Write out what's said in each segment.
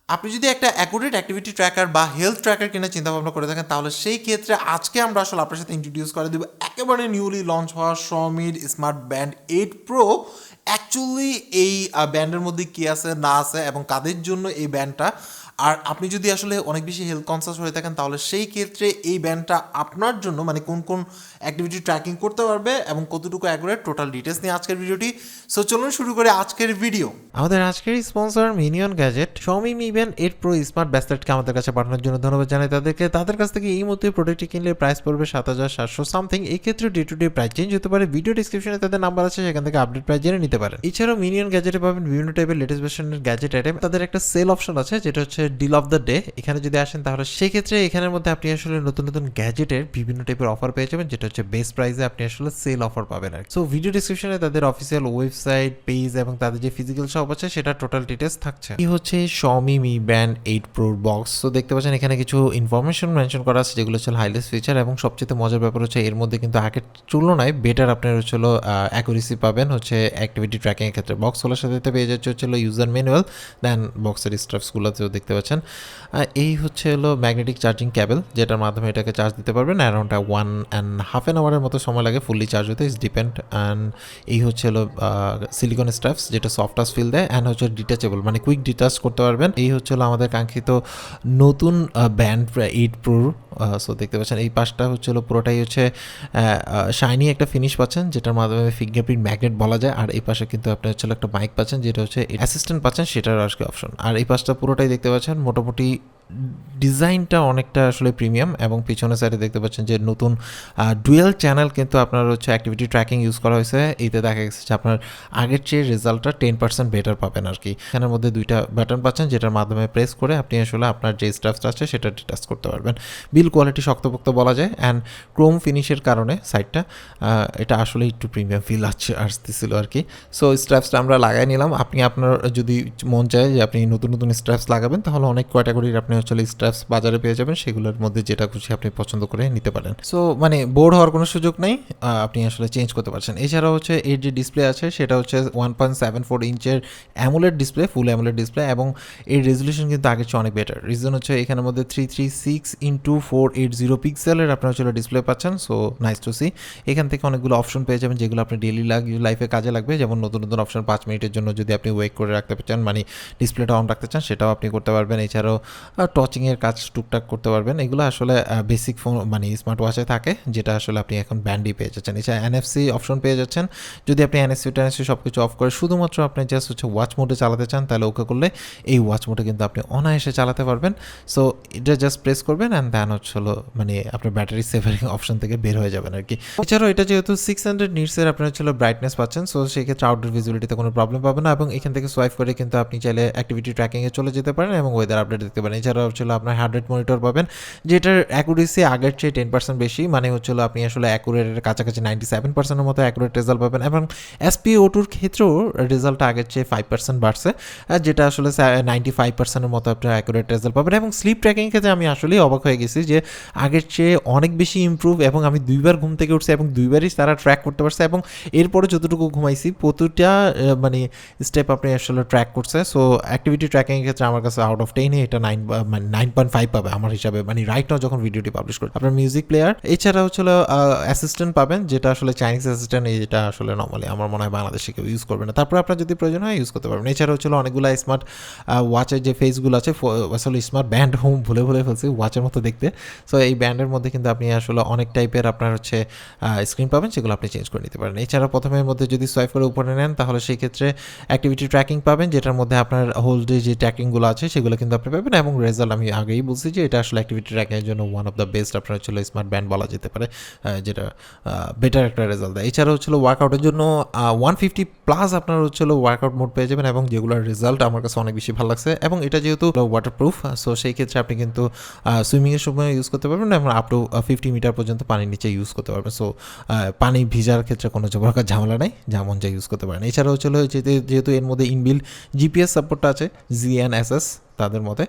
আপনি যদি একটা অ্যাকুরেট অ্যাক্টিভিটি ট্র্যাকার বা হেলথ ট্র্যাকার কেনার চিন্তা ভাবনা করে থাকেন, তাহলে সেই ক্ষেত্রে আজকে আমরা আসলে আপনার সাথে ইন্ট্রোডিউস করে দেবো একেবারে নিউলি লঞ্চ হওয়া Xiaomi smart band 8 Pro। Actually এই ব্যান্ডের মধ্যে কী আছে না আছে এবং কাদের জন্য এই ব্যান্ডটা, আর আপনি যদি আসলে অনেক বেশি হেলথ কনসাস হয়ে থাকেন, তাহলে সেই ক্ষেত্রে এই ব্যান্ডটা আপনার জন্য মানে কোন কোন অ্যাক্টিভিটি ট্র্যাকিং করতে পারবে এবং কতটুকু অ্যাকুরেট, টোটাল ডিটেলস নিয়ে আজকের ভিডিওটি। সো চলুন শুরু করে আজকের ভিডিও। আমাদের আজকের sponsor Minion Gadget. Xiaomi Mi Band 8 Pro smart ব্রেসলেটকে আমাদের কাছে পাঠানোর জন্য ধন্যবাদ জানাই তাদেরকে। তাদের কাছ থেকে এই মুহূর্তে প্রোডাক্টটি কিনলে প্রাইস পড়বে 7,700 সামথিং। এই ক্ষেত্রে day to day price change হতে পারে। ভিডিও ডিসক্রিপশনে তাদের নাম্বার আছে, সেখান থেকে আপডেট প্রাইস জেনে নিতে পারেন। এছাড়াও মিনিয়ন গ্যাজেটে পাবেন বিভিন্ন টাইপের লেটেস্ট ভার্সনের গ্যাজেট আইটেম। তাদের একটা সেল অপশন আছে যেটা হচ্ছে ডিল অফ দ্য ডে। এখানে যদি আসেন তাহলে সেই ক্ষেত্রে এখানের মধ্যে আপনি আসলে নতুন নতুন গ্যাজেটের বিভিন্ন টাইপের অফার পেয়ে যাবেন, যেটা হচ্ছে বেস্ট প্রাইসে আপনি আসলে সেল অফার পাবেন আর। সো ভিডিও ডিসক্রিপশনে তাদের অফিসিয়াল ওয়েবসাইট, পেজ এবং তাদের যে ফিজিক্যাল শপ আছে সেটা টোটাল ডিটেলস থাকছে। এই হচ্ছে Xiaomi Mi Band 8 Pro box. তো দেখতে পাচ্ছেন এখানে কিছু ইনফরমেশন মেনশন করা আছে যেগুলো হচ্ছে হাইলাইট ফিচার, এবং সবচেয়ে মজার ব্যাপার হচ্ছে এর মধ্যে কিন্তু আগের তুলনায় বেটার আপনার হচ্ছে অ্যাকুরেসি পাবেন হচ্ছে অ্যাক্টিভিটি ট্র্যাকিং এর ক্ষেত্রে। বক্স খোলার সাথে পেয়ে যাচ্ছে হচ্ছে ইউজার ম্যানুয়াল, দেন বক্সের স্ট্রাপসগুলোতেও দেখতে পাচ্ছেন। এই হচ্ছে ম্যাগনেটিক চার্জিং ক্যাবেল, যেটার মাধ্যমে এটাকে চার্জ দিতে পারবেন। অ্যারাউন্ড 1.5 আওয়ারের মতো সময় লাগে ফুললি চার্জ হতে, ইস ডিপেন্ড। অ্যান্ড এই হচ্ছে সিলিকন স্ট্রাপস, যেটা সফট টাচ ফিল দেয়, অ্যান্ড হচ্ছে ডিটাচেবল, মানে কুইক ডিটাচ করতে পারবেন। এই হচ্ছে আমাদের কাঙ্ক্ষিত নতুন ব্যান্ড 8 Pro। সো দেখতে পাচ্ছেন এই পাশটা হচ্ছে পুরোটাই হচ্ছে শাইনি একটা ফিনিশ পাচ্ছেন, যেটার মাধ্যমে ফিঙ্গারপ্রিন্ট ম্যাগনেট বলা যায়। আর এই পাশে কিন্তু আপনি হচ্ছে একটা মাইক পাচ্ছেন, যেটা হচ্ছে অ্যাসিস্ট্যান্ট পাচ্ছেন, সেটার আজকে অপশন। আর এই পাশটা পুরোটাই দেখতে পাচ্ছেন মোটামুটি ডিজাইনটা অনেকটা আসলে প্রিমিয়াম, এবং পিছনের সাইডে দেখতে পাচ্ছেন যে নতুন ডুয়েল চ্যানেল কিন্তু আপনার হচ্ছে অ্যাক্টিভিটি ট্র্যাকিং ইউজ করা হয়েছে। এতে দেখা গেছে যে আপনার আগের চেয়ে রেজাল্টটা 10% বেটার পাবেন আর কি। এখানের মধ্যে দুইটা বাটন পাচ্ছেন, যেটার মাধ্যমে প্রেস করে আপনি আসলে আপনার যে স্টাফটা আছে সেটা ডিটাচ করতে পারবেন। বিল কোয়ালিটি শক্তপোক্ত বলা যায়, অ্যান্ড ক্রোম ফিনিশের কারণে সাইডটা এটা আসলে একটু প্রিমিয়াম ফিল আসতেছিল আর কি। সো স্ট্র্যাপসটা আমরা লাগাই নিলাম। আপনি আপনার যদি মন চায় যে আপনি নতুন নতুন স্ট্র্যাপস লাগাবেন, তাহলে অনেক ক্যাটাগরির আপনি হচ্ছে স্ট্র্যাপস বাজারে পেয়ে যাবেন, সেগুলোর মধ্যে যেটা খুশি আপনি পছন্দ করে নিতে পারেন। সো মানে বোর্ড হওয়ার কোনো সুযোগ নেই, আপনি আসলে চেঞ্জ করতে পারছেন। এছাড়াও হচ্ছে এর যে ডিসপ্লে আছে সেটা হচ্ছে 1.74 ইঞ্চের AMOLED display, full AMOLED display, এবং এর রেজলিউশন কিন্তু আগের চেয়ে অনেক বেটার। রিজন হচ্ছে এখানের মধ্যে 336x480 পিক্সেলের আপনার হচ্ছে ডিসপ্লে পাচ্ছেন। So nice to see. এখান থেকে অনেকগুলো অপশন পেয়ে যাবেন যেগুলো আপনার ডেইলি লাইফে কাজে লাগবে, যেমন নতুন নতুন অপশন 5 মিনিটের জন্য যদি আপনি ওয়েক করে রাখতে চান, মানে ডিসপ্লেটা অন রাখতে চান, সেটাও আপনি করতে পারবেন। এছাড়াও টচিংয়ের কাজ টুকটাক করতে পারবেন। এগুলো আসলে বেসিক ফোন মানে স্মার্ট ওয়াচে থাকে, যেটা আসলে আপনি এখন ব্যান্ডই পেয়ে যাচ্ছেন। এছাড়া NFC অপশন পেয়ে যাচ্ছেন। যদি আপনি NFC সব কিছু অফ করে শুধুমাত্র আপনি জাস্ট হচ্ছে ওয়াচ মোডে চালাতে চান, তাহলে ওকে করলে এই ওয়াচ মোডে কিন্তু আপনি অনায়াসে চালাতে পারবেন। সো এটা জাস্ট প্রেস করবেন, অ্যান্ড দেন হচ্ছে মানে আপনার ব্যাটারি সেভারিং অপশন থেকে বের হয়ে যাবেন আর কি। এছাড়াও এটা যেহেতু 600 নিটসের আপনার হচ্ছে ব্রাইটনেস পাচ্ছেন, সো সেক্ষেত্রে আউটডোর ভিজিবিলিটিতে কোনো প্রবলেম পাবে না। এবং এখান থেকে সোয়াইপ করে কিন্তু আপনি চাইলে অ্যাক্টিভিটি ট্র্যাকিংয়ে চলে যেতে পারেন এবং ওয়েদার আপডেট দেখতে পারেন। এছাড়াও হচ্ছে আপনার হার্ট রেট মনিটর পাবেন, যেটার অ্যাকুরেসি আগের চেয়ে 10% বেশি, মানে হচ্ছে আপনি আসলে অ্যাকুরেটের কাছাকাছি 97%-এর মতো অ্যাকুরেট রেজাল্ট পাবেন। এবং SpO2-র ক্ষেত্রেও রেজাল্টটা আগের চেয়ে 5% বাড়ছে, যেটা আসলে 95%-এর মতো আপনার অ্যাকুরেট রেজাল্ট পাবেন। এবং স্লিপ ট্র্যাকিং ক্ষেত্রে আমি আসলেই অবাক হয়ে গেছি যে আগের চেয়ে অনেক বেশি ইমপ্রুভ, এবং আমি 2বার ঘুম থেকে উঠছি এবং 2বারই তারা ট্র্যাক করতে পারছে, এবং এরপরে যতটুকু ঘুমাইছি প্রতিটা মানে স্টেপ আপনি আসলে ট্র্যাক করছে। সো অ্যাক্টিভিটি ট্র্যাকিংয়ের ক্ষেত্রে আমার কাছে আউট অফ 10 এটা 9.5 পাবে আমার হিসাবে, মানে রাইট নাও যখন ভিডিওটি পাবলিশ করি। আপনার মিউজিক প্লেয়ার, এছাড়া হচ্ছে অ্যাসিস্ট্যান্ট পাবেন, যেটা আসলে চাইনিজ অ্যাসিস্ট্যান্ট, যেটা আসলে নর্মালি আমার মনে হয় বাংলাদেশে কেউ ইউজ করবে না। তারপর আপনার যদি প্রয়োজন হয় ইউজ করতে পারবেন। এছাড়া হচ্ছে অনেকগুলো স্মার্ট ওয়াচের যে ফেসগুলো আছে, আসলে স্মার্ট ব্যান্ড ভুলে ফেলছি, ওয়াচের মতো দেখতে। সো এই ব্যান্ডের মধ্যে কিন্তু আপনি আসলে অনেক টাইপের আপনার হচ্ছে স্ক্রিন পাবেন, সেগুলো আপনি চেঞ্জ করে নিতে পারেন। এছাড়া প্রথমের মধ্যে যদি সোয়াইপ করে উপরে নেন, তাহলে সেই ক্ষেত্রে অ্যাক্টিভিটি ট্র্যাকিং পাবেন, যেটার মধ্যে আপনার হোল ডে যে ট্র্যাকিংগুলো আছে সেগুলো কিন্তু আপনি পাবেন। এবং রেজাল্ট আমি আগেই বলছি যে এটা আসলে অ্যাক্টিভিটি ট্র্যাকিংয়ের জন্য ওয়ান অফ দ্য বেস্ট আপনার হচ্ছে স্মার্ট ব্যান্ড বলা যেতে পারে, যেটা বেটার একটা রেজাল্ট দেয়। এছাড়া হচ্ছে ওয়ার্কআউটের জন্য 150+ আপনার হচ্ছে ওয়ার্কআউট মোড পেয়ে যাবেন, এবং যেগুলোর রেজাল্ট আমার কাছে অনেক বেশি ভালো লাগছে। এবং এটা যেহেতু ওয়াটারপ্রুফ, সো সেই ক্ষেত্রে আপনি কিন্তু সুইমিংয়ের সময় ইউজ করতে পারবেন, এবং আপ টু 50 মিটার পর্যন্ত পানির নিচে ইউজ করতে পারবেন। সো পানি ভিজার ক্ষেত্রে কোনো প্রকার ঝামেলা নাই, যেমন যা ইউজ করতে পারেন। এছাড়া হচ্ছে যেহেতু এর মধ্যে ইনবিল্ট GPS সাপোর্টটা আছে, GNSS তাদের মতে,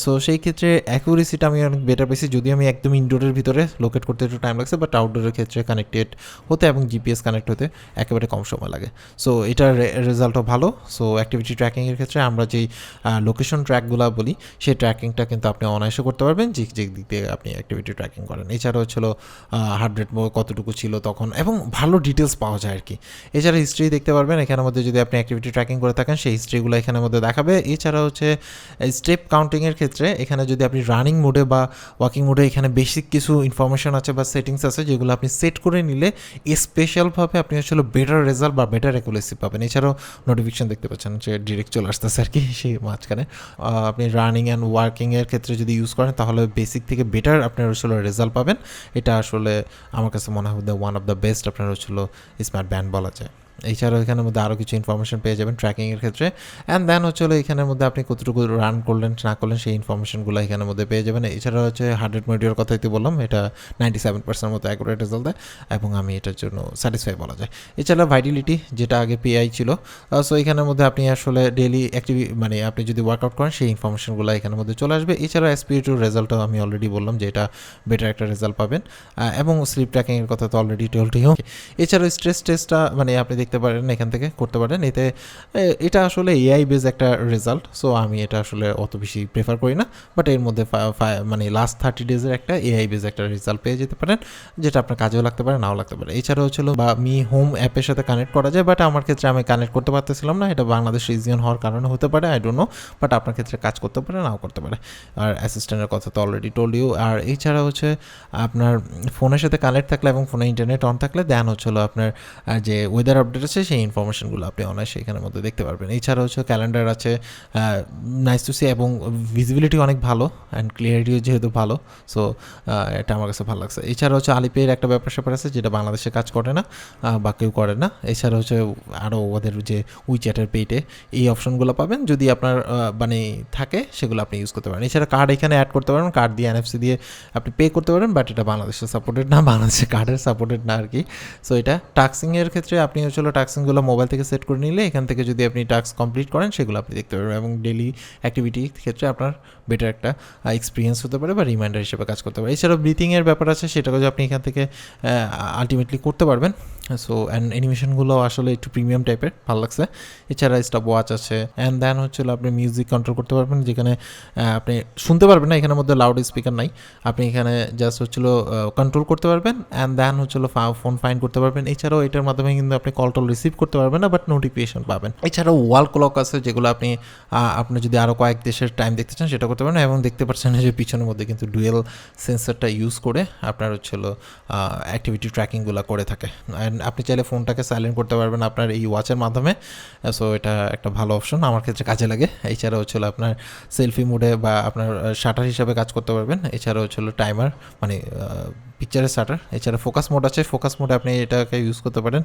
সো সেই ক্ষেত্রে অ্যাকুরেসিটা আমি অনেক বেটার পেয়েছি, যদি আমি একদম ইনডোরের ভিতরে লোকেট করতে একটু টাইম লাগছে, বাট আউটডোরের ক্ষেত্রে কানেক্টেড হতে এবং জিপিএস কানেক্ট হতে একেবারে কম সময় লাগে। সো এটার রেজাল্টও ভালো। সো অ্যাক্টিভিটি ট্র্যাকিংয়ের ক্ষেত্রে আমরা যেই লোকেশন ট্র্যাকগুলো বলি সেই ট্র্যাকিংটা কিন্তু আপনি অনায়াসে করতে পারবেন যে যে দিক দিয়ে আপনি অ্যাক্টিভিটি ট্র্যাকিং করেন। এছাড়া হচ্ছিল হার্ট রেট কতটুকু ছিল তখন, এবং ভালো ডিটেলস পাওয়া যায় আর কি। এছাড়া হিস্ট্রি দেখতে পারবেন এখানের মধ্যে, যদি আপনি অ্যাক্টিভিটি ট্র্যাকিং করে থাকেন সেই হিস্ট্রিগুলো এখানের মধ্যে দেখাবে। এছাড়া হচ্ছে স্টেপ কাউন্টিংয়ের ক্ষেত্রে এখানে যদি আপনি রানিং মোডে বা ওয়াকিং মোডে, এখানে বেসিক কিছু ইনফরমেশন আছে বা সেটিংস আছে যেগুলো আপনি সেট করে নিলে স্পেশালভাবে আপনি আসলে বেটার রেজাল্ট বা বেটার অ্যাকুরেসি পাবেন। এছাড়াও নোটিফিকেশন দেখতে পাচ্ছেন যে ডিরেক্ট চলে আসতেছে আর কি সেই মাঝখানে। আপনি রানিং অ্যান্ড ওয়ার্কিংয়ের ক্ষেত্রে যদি ইউজ করেন তাহলে বেসিক থেকে বেটার আপনার আসলে রেজাল্ট পাবেন। এটা আসলে আমার কাছে মনে হয় ওয়ান অফ দ্য বেস্ট আপনার হচ্ছিল স্মার্ট ব্যান্ড বলা যায়। এছাড়াও এখানের মধ্যে আরও কিছু ইনফরমেশন পেয়ে যাবেন ট্র্যাকিংয়ের ক্ষেত্রে। অ্যান্ড দেন হচ্ছে এখানের মধ্যে আপনি কতটুকু রান করলেন না করলেন সেই ইনফরমেশনগুলো এখানের মধ্যে পেয়ে যাবেন। এছাড়া হচ্ছে 100 মিনিটের কথাই তো বললাম, এটা 97% মতো অ্যাকুরেট রেজাল্ট দেয় এবং আমি এটার জন্য স্যাটিসফাই বলা যায়। এছাড়া ভাইটালিটি যেটা আগে পিআই ছিল, সো এখানের মধ্যে আপনি আসলে ডেইলি মানে আপনি যদি ওয়ার্কআউট করেন সেই ইনফরমেশনগুলো এখানের মধ্যে চলে আসবে। এছাড়া এসপিএ2 রেজাল্টও আমি অলরেডি বললাম যে এটা বেটার একটা রেজাল্ট পাবেন, এবং স্লিপ ট্র্যাকিংয়ের কথা তো অলরেডি টোলটিও। এছাড়াও স্ট্রেস টেস্টটা মানে আপনি দেখতে পারেন এখান থেকে করতে পারেন। এটা আসলে এআই বেস একটা রেজাল্ট, সো আমি এটা আসলে অত বেশি প্রেফার করি না, বাট এর মধ্যে মানে লাস্ট 30 ডেজের একটা এআই বেস একটা রেজাল্ট পেয়ে যেতে পারেন, যেটা আপনার কাজেও লাগতে পারে নাও লাগতে পারে। এছাড়া হচ্ছিল বা মি হোম অ্যাপের সাথে কানেক্ট করা যায়, বাট আমার ক্ষেত্রে আমি কানেক্ট করতে পারতেছিলাম না, এটা বাংলাদেশ রিজিয়ন হওয়ার কারণে হতে পারে, আই ডোন্ট নো, বাট আপনার ক্ষেত্রে কাজ করতে পারে নাও করতে পারে। আর অ্যাসিস্ট্যান্টের কথা তো অলরেডি টোল্ড ইউ। আর এছাড়া হচ্ছে আপনার ফোনের সাথে কানেক্ট থাকলে এবং ফোনে ইন্টারনেট অন থাকলে দেন হচ্ছিল আপনার যে ওয়েদার আপডেট আছে সেই ইনফরমেশনগুলো আপনি অনায়াসে এখানের মধ্যে দেখতে পারবেন। এছাড়া হচ্ছে ক্যালেন্ডার আছে, নাইস টু সি, এবং ভিজিবিলিটি অনেক ভালো অ্যান্ড ক্লিয়ারিটিও যেহেতু ভালো, সো এটা আমার কাছে ভালো লাগছে। এছাড়া হচ্ছে আলিপের একটা ব্যাপার স্যাপার আছে যেটা বাংলাদেশে কাজ করে না বা কেউ করে না। এছাড়া হচ্ছে আরও ওদের যে উইচ্যাটের পেইটে এই অপশনগুলো পাবেন, যদি আপনার মানে থাকে সেগুলো আপনি ইউজ করতে পারেন। এছাড়া কার্ড এখানে অ্যাড করতে পারেন, কার্ড দিয়ে এনএফসি দিয়ে আপনি পে করতে পারেন, বাট এটা বাংলাদেশে সাপোর্টেড না, বাংলাদেশে কার্ডের সাপোর্টেড না আর কি। সো এটা টাস্কিংয়ের ক্ষেত্রে আপনি হচ্ছে টাস্কিংগুলো মোবাইল থেকে সেট করে নিলে এখান থেকে যদি আপনি টাস্ক কমপ্লিট করেন সেগুলো আপনি দেখতে পারবেন, এবং ডেইলি অ্যাক্টিভিটির ক্ষেত্রে আপনার বেটার একটা এক্সপিরিয়েন্স হতে পারে বা রিমাইন্ডার হিসেবে কাজ করতে পারে। এছাড়াও ব্রিথিংয়ের ব্যাপার আছে, সেটাকেও আপনি এখান থেকে আলটিমেটলি করতে পারবেন। সো অ্যান্ড অ্যানিমেশনগুলো আসলে একটু প্রিমিয়াম টাইপের, ভালো লাগছে। এছাড়া স্টপ ওয়াচ আছে, অ্যান্ড দেন হচ্ছিল আপনি মিউজিক কন্ট্রোল করতে পারবেন, যেখানে আপনি শুনতে পারবেন না, এখানের মধ্যে লাউড স্পিকার নাই, আপনি এখানে জাস্ট হচ্ছিল কন্ট্রোল করতে পারবেন, অ্যান্ড দেন হচ্ছিল ফোন ফাইন করতে পারবেন। এছাড়াও এটার মাধ্যমে কিন্তু আপনি কল টল রিসিভ করতে পারবেন না, বাট নোটিফিকেশন পাবেন। এছাড়াও ওয়াল ক্লক আছে, যেগুলো আপনি যদি আরও কয়েক দেশের টাইম দেখতে চান সেটা করতে পারেন, এবং দেখতে পাচ্ছেন যে পিছনের মধ্যে কিন্তু ডুয়েল সেন্সরটা ইউজ করে আপনার হচ্ছিল অ্যাক্টিভিটি ট্র্যাকিংগুলো করে থাকে। অ্যান্ড আপনি চাইলে ফোনটাকে সাইলেন্ট করতে পারবেন আপনার এই ওয়াচের মাধ্যমে, সো এটা একটা ভালো অপশন, আমার ক্ষেত্রে কাজে লাগে। এছাড়া হচ্ছিল আপনার সেলফি মোডে বা আপনার শাটার হিসাবে কাজ করতে পারবেন। এছাড়া হচ্ছিল টাইমার মানে পিকচারের শাটার। এছাড়া ফোকাস মোড আছে, ফোকাস মোডে আপনি এটাকে ইউজ করতে পারেন,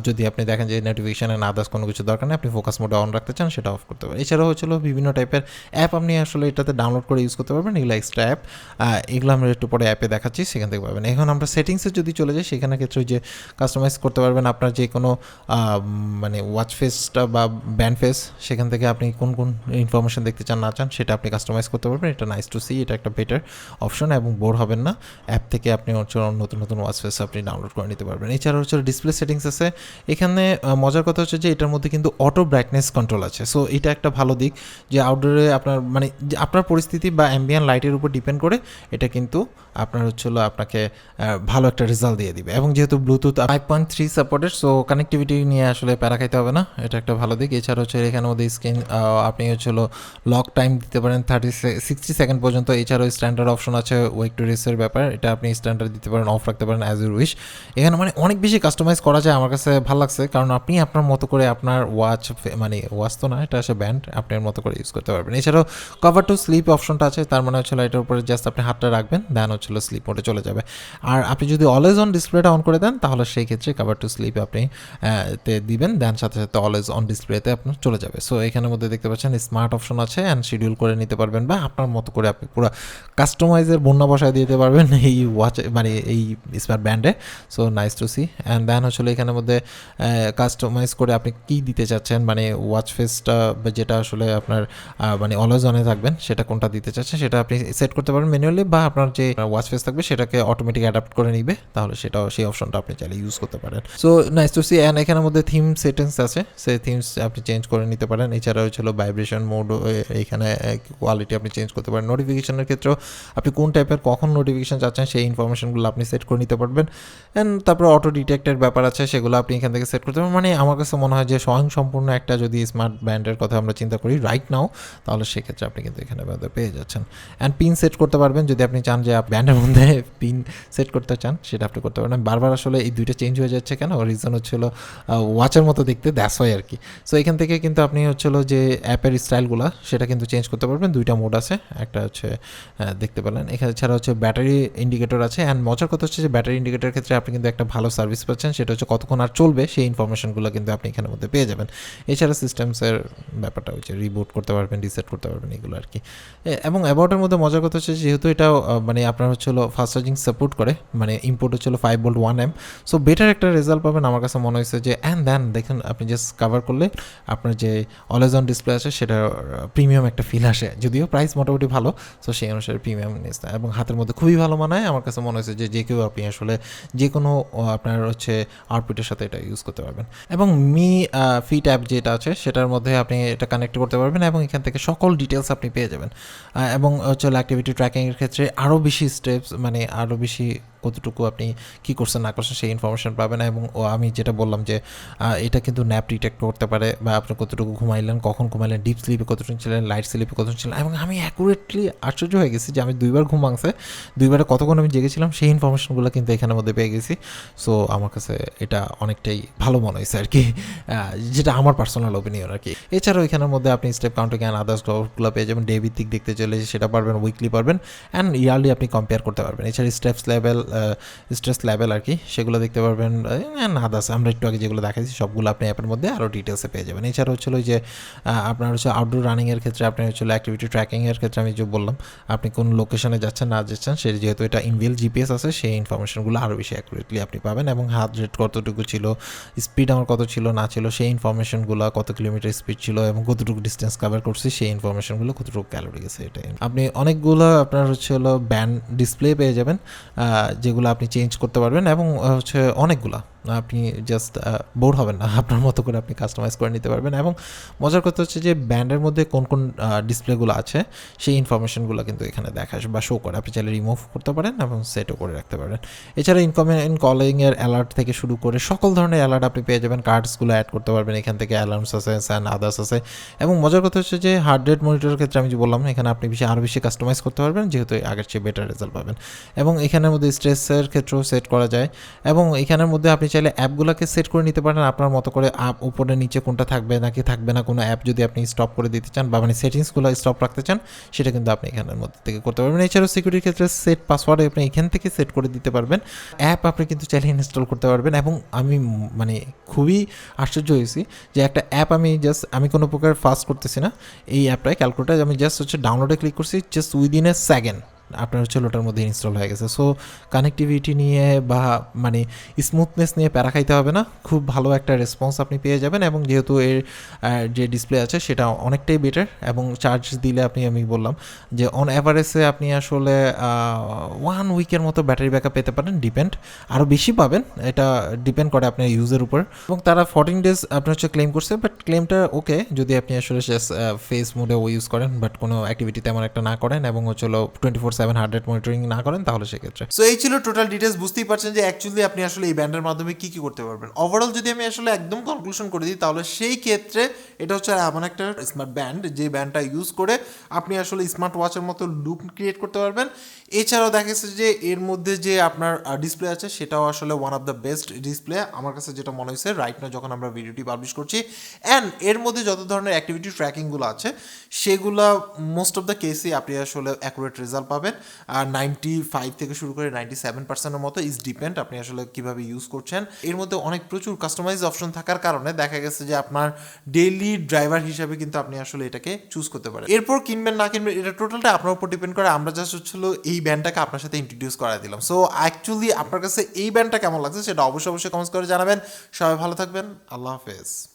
যদি আপনি দেখেন যে নোটিফিকেশান না আদার্স কোনো কিছু দরকার নেই, আপনি ফোকাস মোডে অন রাখতে চান সেটা অফ করতে পারেন। এছাড়াও হচ্ছিল বিভিন্ন টাইপের অ্যাপ আপনি আসলে এটাতে ডাউনলোড করে ইউজ করতে পারবেন, এগুলো এক্সট্রা অ্যাপ, এগুলো আমরা একটু পরে অ্যাপে দেখাচ্ছি, সেখান থেকে পাবেন। এখন আমরা সেটিংসে যদি চলে যাই, সেখানে ক্ষেত্রে যে কাস্টমাইজ করতে পারবেন আপনার যে কোনো মানে ওয়াচ ফেসটা বা ব্যান্ড ফেস, সেখান থেকে আপনি কোন কোন ইনফরমেশন দেখতে চান না চান সেটা আপনি কাস্টমাইজ করতে পারবেন। এটা নাইস টু সি, এটা একটা বেটার অপশন এবং বোর হবেন না। অ্যাপ থেকে আপনি নতুন নতুন ওয়াচ ফেস আপনি ডাউনলোড করে নিতে পারবেন। এছাড়া হচ্ছে ডিসপ্লে সেটিংস আছে, এখানে মজার কথা হচ্ছে যে এটার মধ্যে কিন্তু অটো ব্রাইটনেস কন্ট্রোল আছে। সো এটা একটা ভালো দিক যে আউটডোরে আপনার মানে আপনার পরিস্থিতি বা অ্যাম্বিয়েন্ট লাইটের উপর ডিপেন্ড করে এটা কিন্তু আপনার হচ্ছিল আপনাকে ভালো একটা রেজাল্ট দিয়ে দিবে। এবং যেহেতু ব্লুটুথ 5.3 সাপোর্টেড, সো কানেক্টিভিটি নিয়ে আসলে প্যারা খাইতে হবে না, এটা একটা ভালো দিক। এছাড়া হচ্ছে এখানের মধ্যে স্ক্রিন আপনি হচ্ছিল লক টাইম দিতে পারেন 60 সেকেন্ড পর্যন্ত। এছাড়াও স্ট্যান্ডার্ড অপশন আছে ওয়েক টু রেসের ব্যাপার, এটা আপনি স্ট্যান্ডার্ড দিতে পারেন, অফ রাখতে পারেন অ্যাজ ইউর উইশ। এখানে মানে অনেক বেশি কাস্টমাইজ করা যায়, আমার কাছে ভালো লাগছে, কারণ আপনি আপনার মতো করে আপনার ওয়াচ মানে ওয়াচ তো না, এটা আসলে ব্যান্ড, আপনার মতো করে ইউজ করতে পারবেন। এছাড়াও কভার টু স্লিপ অপশনটা আছে, তার মানে হচ্ছিল এটার উপরে জাস্ট আপনি হাতটা রাখবেন, দেন হচ্ছিল স্লিপ মোডে চলে যাবে। আর আপনি যদি অলওয়েজ অন ডিসপ্লেটা অন করে দেন তাহলে সেই ক্ষেত্রে কভার টু স্লিপ আপনি দিবেন, দেন সাথে সাথে অলওয়েজ অন ডিসপ্লেতে আপনার চলে যাবে। সো এখানের মধ্যে দেখতে পাচ্ছেন স্মার্ট অপশন আছে, অ্যান্ড শিডিউল করে নিতে পারবেন বা আপনার মতো করে আপনি পুরো কাস্টমাইজের বন্যা বসায় দিতে পারবেন এই ওয়াচ মানে এই স্মার্ট ব্যান্ডে। So nice to see. And then হচ্ছে এখানের মধ্যে কাস্টমাইজ করে আপনি কী দিতে চাচ্ছেন, মানে ওয়াচ ফেসটা যেটা আসলে আপনার মানে অলওয়েজ অনে থাকবেন সেটা কোনটা দিতে চাচ্ছেন সেটা আপনি সেট করতে পারেন ম্যানুয়ালি, বা আপনার যে ওয়াচ ফেস থাকবে সেটাকে অটোমেটিক অ্যাডাপ্ট করে নিবে, তাহলে সেটাও সেই অপশনটা আপনি চাইলে ইউজ করতে পারেন। So nice to see. And এখানের মধ্যে থিম সেটিংস আছে, সেই থিমস আপনি চেঞ্জ করে নিতে পারেন। এছাড়া হচ্ছিল ভাইব্রেশন মোড, এখানে কোয়ালিটি আপনি চেঞ্জ করতে পারেন। নোটিফিকেশনের ক্ষেত্রেও আপনি কোন টাইপের কখন নোটিফিকেশন চাচ্ছেন সেই ইনফরমেশনগুলো আপনি সেট করে নিতে পারবেন। অ্যান্ড তারপর অটো ডিটেক্টের ব্যাপার আছে, সেগুলো আপনি এখান থেকে সেট করতে পারবেন। মানে আমার কাছে মনে হয় যে স্বয়ংসম্পূর্ণ একটা যদি স্মার্ট ব্যান্ডের কথা আমরা চিন্তা করি রাইট নাও, তাহলে সেক্ষেত্রে আপনি কিন্তু এখানে পেয়ে যাচ্ছেন। অ্যান্ড পিন সেট করতে পারবেন যদি আপনি চান যে ব্যান্ডের মধ্যে পিন সেট করতে চান, সেটা আপনি করতে পারবেন। বারবার আসলে এই দুইটা চেঞ্জ হয়ে যাচ্ছে কেন, রিজন হচ্ছিল ওয়াচের মতো দেখতে, দ্যাটস ওয়াই আর কি। সো এখান থেকে কিন্তু আপনি হচ্ছিল যে অ্যাপের স্টাইলগুলো সেটা কিন্তু চেঞ্জ করতে পারবেন। দুইটা মোড আছে, একটা হচ্ছে দেখতে পেলেন এখানে, ছাড়া হচ্ছে ব্যাটারি ইন্ডিকেটর আছে। অ্যান্ড মজার কথা হচ্ছে যে ব্যাটারি ইন্ডিকেটরের ক্ষেত্রে আপনি কিন্তু একটা ভালো সার্ভিস পাচ্ছেন, সেটা হচ্ছে কতক্ষণ আর চলবে সেই ইনফরমেশনগুলো কিন্তু আপনি এখানের মধ্যে পেয়ে যাবেন। এছাড়া সিস্টেমসের ব্যাপারটা হচ্ছে রিবুট করতে পারবেন, রিসেট করতে পারবেন, এগুলো আর কি। এবং অ্যাবাউটের মধ্যে মজার কথা হচ্ছে যেহেতু এটা মানে আপনার হচ্ছিল ফাস্ট চার্জিং সাপোর্ট করে, মানে ইম্পোর্ট হচ্ছিল 5 ভোল্ট 1 amp, সো বেটার একটা রেজাল্ট পাবেন আমার কাছে মনে হয়েছে যে। অ্যান্ড দেন দেখেন আপনি জাস্ট কাভার করলে আপনার যে অলওয়েজ অন ডিসপ্লে আছে সেটা প্রিমিয়াম একটা ফিল আসে, যদিও প্রাইস মোটামুটি ভালো, সো সেই অনুসারে প্রিমিয়াম নিস না, এবং হাতের মধ্যে খুবই ভালো মানায়। আমার কাছে মনে হয়েছে যে কেউ আপনি আসলে যে কোনো আপনার হচ্ছে আউটপুটের সাথে এটা ইউজ করতে পারবেন। এবং মি ফিট অ্যাপ যেটা আছে সেটার মধ্যে আপনি এটা কানেক্ট করতে পারবেন, এবং এখান থেকে সকল ডিটেলস আপনি পেয়ে যাবেন। এবং হচ্ছে অ্যাক্টিভিটি ট্র্যাকিংয়ের ক্ষেত্রে আরও বেশি স্টেপস, মানে আরও বেশি কতটুকু আপনি কী করছেন না করছেন সেই ইনফরমেশন পাবেন। এবং আমি যেটা বললাম যে এটা কিন্তু ন্যাপ ডিটেক্ট করতে পারে, বা আপনি কতটুকু ঘুমাইলেন, কখন ঘুমাইলেন, ডিপ স্লিপে কতটুকু ছিলেন, লাইট স্লিপে কতটুকু ছিলেন। এবং আমি অ্যাকুরেটলি আশ্চর্য হয়ে গেছি যে আমি 2বার ঘুম ভাঙছে, 2বারে কতক্ষণ আমি জেগেছিলাম সেই ইনফরমেশনগুলো কিন্তু এখানের মধ্যে পেয়ে গেছি। সো আমার কাছে এটা অনেকটাই ভালো মনে হয়েছে আর কি, যেটা আমার পার্সোনাল ওপিনিয়ন আর কি। এছাড়াও এখানের মধ্যে আপনি স্টেপ কাউন্টিং অ্যান্ড আদার্স গ্রাফগুলো পেয়ে যাবেন, ডে ভিত্তিক দেখতে চলে সেটা পারবেন, উইকলি পারবেন, অ্যান্ড ইয়ারলি আপনি কম্পেয়ার করতে পারবেন। এছাড়া স্ট্রেস লেভেল আর কি সেগুলো দেখতে পারবেন, আদার্স আমরা একটু আগে যেগুলো দেখাচ্ছি সবগুলো আপনি অ্যাপের মধ্যে আরও ডিটেলসে পেয়ে যাবেন। এছাড়া হচ্ছিল যে আপনার হচ্ছে আউটডোর রানিংয়ের ক্ষেত্রে আপনি হচ্ছিল অ্যাক্টিভিটি ট্র্যাকিংয়ের ক্ষেত্রে আমি যে বললাম আপনি কোন লোকেশনে যাচ্ছেন না যাচ্ছেন, সে যেহেতু এটা ইনবিল্ট জিপিএস আছে সেই ইনফরমেশনগুলো আরও বেশি অ্যাকুরেটলি আপনি পাবেন। এবং হার্ট রেট কতটুকু ছিল, স্পিড আমার কত ছিল না ছিল সেই ইনফরমেশনগুলো, কত কিলোমিটার স্পিড ছিল এবং কতটুকু ডিস্টেন্স কভার করছি সেই ইনফরমেশনগুলো, কতটুকু ক্যালোরি গেছে, এটাই। আপনি অনেকগুলো আপনার হচ্ছে ব্যান্ড ডিসপ্লে পেয়ে যাবেন যেগুলো আপনি চেঞ্জ করতে পারবেন, এবং হচ্ছে অনেকগুলা আপনি জাস্ট বোর হবেন না, আপনার মতো করে আপনি কাস্টমাইজ করে নিতে পারবেন। এবং মজার কথা হচ্ছে যে ব্যান্ডের মধ্যে কোন কোন ডিসপ্লেগুলো আছে সেই ইনফরমেশনগুলো কিন্তু এখানে দেখা বা শো করে, আপনি চাইলে রিমুভ করতে পারেন এবং সেটও করে রাখতে পারেন। এছাড়া ইনকামিং কলিংয়ের অ্যালার্ট থেকে শুরু করে সকল ধরনের অ্যালার্ট আপনি পেয়ে যাবেন, কার্ডসগুলো অ্যাড করতে পারবেন এখান থেকে, অ্যালার্মস আছে অ্যান্ড আদার্স আছে। এবং মজার কথা হচ্ছে যে হার্ট রেট মনিটরের ক্ষেত্রে আমি যে বললাম এখানে আপনি আরও বেশি কাস্টমাইজ করতে পারবেন, যেহেতু আগের চেয়ে বেটার রেজাল্ট পাবেন। এবং এখানের মধ্যে স্ট্রেসের ক্ষেত্রেও সেট করা যায়, এবং এখানের মধ্যে আপনি চাইলে অ্যাপগুলোকে সেট করে নিতে পারেন আপনার মতো করে, আপ উপরে নিচে কোনটা থাকবে নাকি থাকবে না, কোনো অ্যাপ যদি আপনি স্টপ করে দিতে চান বা মানে সেটিংসগুলো স্টপ রাখতে চান সেটা কিন্তু আপনি এখানের মধ্যে থেকে করতে পারবেন। এছাড়াও সিকিউরিটির ক্ষেত্রে সেট পাসওয়ার্ড আপনি এখান থেকে সেট করে দিতে পারবেন। অ্যাপ আপনি কিন্তু চাইলে ইনস্টল করতে পারবেন। এবং আমি মানে খুবই আশ্চর্য হয়েছি যে একটা অ্যাপ আমি কোনো প্রকার ফাস্ট করতেছি না, এই অ্যাপটায় ক্যালকুলেটার আমি জাস্ট হচ্ছে ডাউনলোডে ক্লিক করছি, জাস্ট উইদিন এ সেকেন্ড আপনার হচ্ছে ওটার মধ্যে ইনস্টল হয়ে গেছে। সো কানেক্টিভিটি নিয়ে বা মানে স্মুথনেস নিয়ে প্যারা খাইতে হবে না, খুব ভালো একটা রেসপন্স আপনি পেয়ে যাবেন। এবং যেহেতু এর যে ডিসপ্লে আছে সেটা অনেকটাই বেটার, এবং চার্জ দিলে আমি বললাম যে অন অ্যাভারেজে আপনি আসলে 1 উইকের মতো ব্যাটারি ব্যাকআপ পেতে পারেন, ডিপেন্ড আরও বেশি পাবেন, এটা ডিপেন্ড করে আপনার ইউজের উপর। এবং তারা 14 ডেজ আপনার হচ্ছে ক্লেম করছে, বাট ক্লেমটা ওকে যদি আপনি আসলে ফেস মোডে ইউজ করেন বাট কোনো অ্যাক্টিভিটি তেমন একটা না করেন, এবং হচ্ছে 24/7 হার্ট রেট মনিটরিং না করেন, তাহলে সেক্ষেত্রে। সো এই ছিল টোটাল ডিটেলস। বুঝতেই পারছেন যে অ্যাকচুয়ালি আপনি আসলে এই ব্যান্ডের মাধ্যমে কী কী করতে পারবেন। ওভারঅল যদি আমি আসলে একদম কনক্লুশন করে দিই তাহলে সেই ক্ষেত্রে এটা হচ্ছে এমন একটা স্মার্ট ব্যান্ড যে ব্যান্ডটা ইউজ করে আপনি আসলে স্মার্ট ওয়াচের মতো লুক ক্রিয়েট করতে পারবেন। এছাড়াও দেখা যাচ্ছে যে এর মধ্যে যে আপনার ডিসপ্লে আছে সেটাও আসলে one of the best display আমার কাছে যেটা মনে হয়েছে রাইট না যখন আমরা ভিডিওটি পাবলিশ করছি। অ্যান্ড এর মধ্যে যত ধরনের অ্যাক্টিভিটি ট্র্যাকিংগুলো আছে সেগুলো মোস্ট অফ দ্য কেসই আপনি আসলে অ্যাকুরেট রেজাল্ট পাবেন। পারবেন। আর 95 থেকে শুরু করে 97%-এর মতো ইজ ডিপেন্ড আপনি আসলে কীভাবে ইউজ করছেন। এর মধ্যে অনেক প্রচুর কাস্টমাইজ অপশন থাকার কারণে দেখা গেছে যে আপনার ডেইলি ড্রাইভার হিসাবে কিন্তু আপনি আসলে এটাকে চুজ করতে পারেন। এরপর কিনবেন না কিনবেন এটা টোটালটা আপনার উপর ডিপেন্ড করে। আমরা জাস্ট হচ্ছিল এই ব্যান্ডটাকে আপনার সাথে ইন্ট্রোডিউস করা দিলাম। সো অ্যাকচুয়ালি আপনার কাছে এই ব্যান্ডটা কেমন লাগছে সেটা অবশ্যই কমেন্টস করে জানাবেন। সবাই ভালো থাকবেন, আল্লাহ হাফেজ।